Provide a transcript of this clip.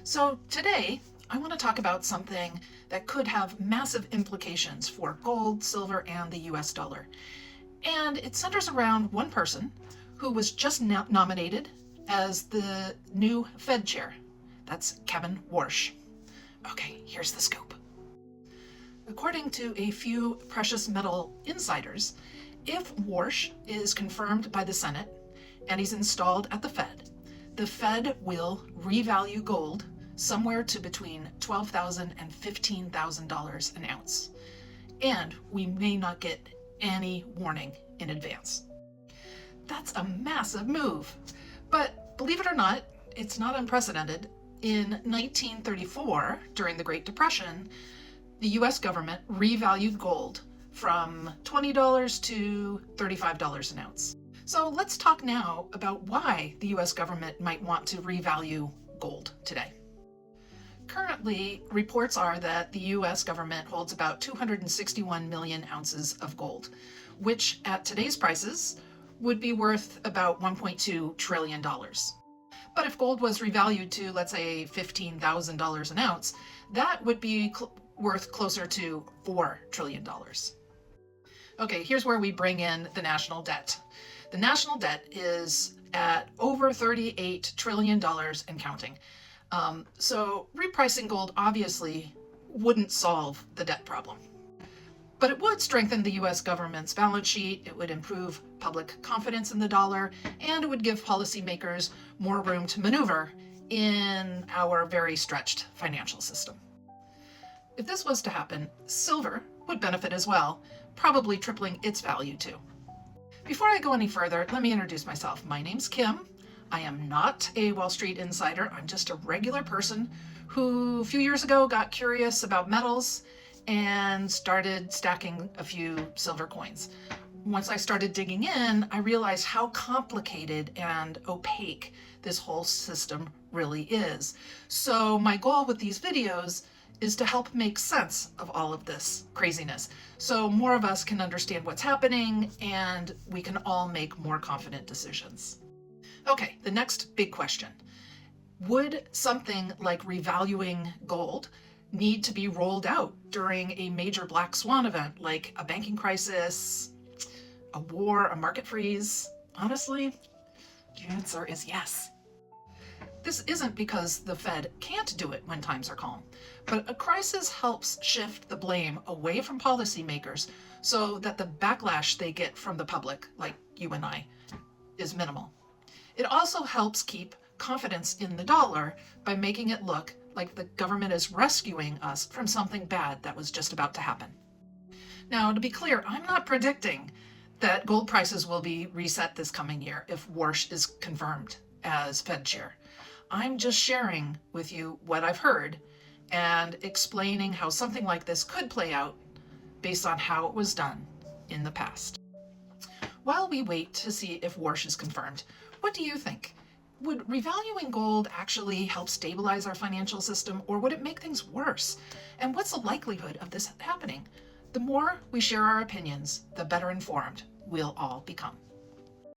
So today, I want to talk about something that could have massive implications for gold, silver, and the US dollar. And it centers around one person who was just nominated as the new Fed chair. That's Kevin Warsh. Okay, here's the scoop. According to a few precious metal insiders, if Warsh is confirmed by the Senate and he's installed at the Fed will revalue gold somewhere to between $12,000 and $15,000 an ounce. And we may not get any warning in advance. That's a massive move. But believe it or not, it's not unprecedented. In 1934, during the Great Depression, the US government revalued gold from $20 to $35 an ounce. So let's talk now about why the US government might want to revalue gold today. Currently, reports are that the US government holds about 261 million ounces of gold, which at today's prices would be worth about $1.2 trillion. But if gold was revalued to, let's say, $15,000 an ounce, that would be worth closer to $4 trillion. Okay, here's where we bring in the national debt. The national debt is at over $38 trillion and counting. So repricing gold obviously wouldn't solve the debt problem. But it would strengthen the US government's balance sheet, it would improve public confidence in the dollar, and it would give policymakers more room to maneuver in our very stretched financial system. If this was to happen, silver would benefit as well, probably tripling its value too. Before I go any further, let me introduce myself. My name's Kim. I am not a Wall Street insider. I'm just a regular person who a few years ago got curious about metals and started stacking a few silver coins. Once I started digging in, I realized how complicated and opaque this whole system really is. So my goal with these videos is to help make sense of all of this craziness, so more of us can understand what's happening and we can all make more confident decisions. Okay, the next big question. Would something like revaluing gold need to be rolled out during a major black swan event like a banking crisis, a war, a market freeze? Honestly, the answer is yes. This isn't because the Fed can't do it when times are calm, but a crisis helps shift the blame away from policymakers so that the backlash they get from the public, like you and I, is minimal. It also helps keep confidence in the dollar by making it look like the government is rescuing us from something bad that was just about to happen. Now, to be clear, I'm not predicting that gold prices will be reset this coming year if Warsh is confirmed as Fed chair. I'm just sharing with you what I've heard and explaining how something like this could play out based on how it was done in the past. While we wait to see if Warsh is confirmed, what do you think? Would revaluing gold actually help stabilize our financial system, or would it make things worse? And what's the likelihood of this happening? The more we share our opinions, the better informed we'll all become.